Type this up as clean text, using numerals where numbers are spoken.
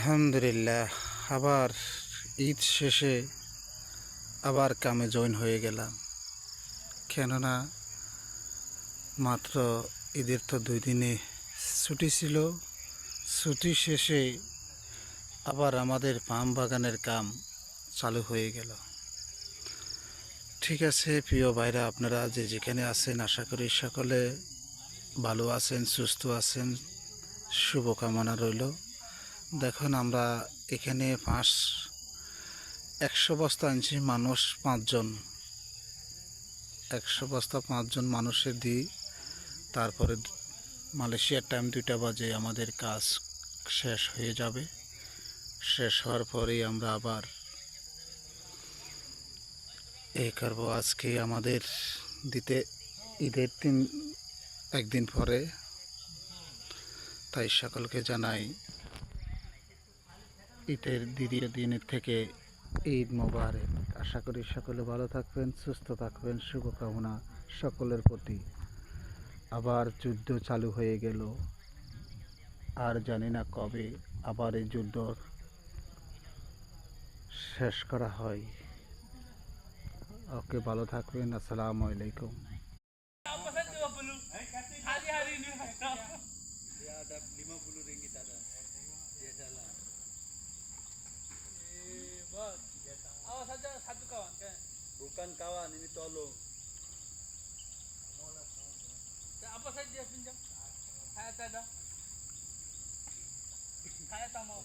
আলহামদুলিল্লাহ, আবার ঈদ শেষে আবার কামে জয়েন হয়ে গেলাম। কেননা মাত্র ঈদের তো 2 দিনে ছুটি ছিল। ছুটি শেষে আবার আমাদের পাম বাগানের কাম চালু হয়ে গেল। ঠিক আছে প্রিয় ভাইরা, আপনারা যে যেখানে আছেন আশা করি সকলে ভালো আছেন, সুস্থ আছেন, শুভকামনা রইল। দেখুন আমরা এখানে 100 বস্তা আনছি, মানুষ 5 জন, 100 বস্তা 5 জন মানুষের দিই। তারপরে মালয়েশিয়ার টাইম 2টা বাজে আমাদের কাজ শেষ হয়ে যাবে। শেষ হওয়ার পরেই আমরা আবার করব। আজকে আমাদের দিতে ঈদের একদিন পরে, তাই সকলকে জানাই ঈদের দ্বিতীয় দিনের থেকে ঈদ মোবারক। আশা করি সকলে ভালো থাকবেন, সুস্থ থাকবেন, শুভকামনা সকলের প্রতি। আবার যুদ্ধ চালু হয়ে গেল, আর জানি না কবে আবার এই যুদ্ধ শেষ করা হয়। ওকে, ভালো থাকবেন, আসসালামু আলাইকুম। Hari-hari ini dia ada 50 ringgit ada. Dia jalan. Bos. Awas saja satu kawan kan. Bukan kawan, ini tolong. Apa saja dia pinjam? Saya tak ada. Saya tak mau.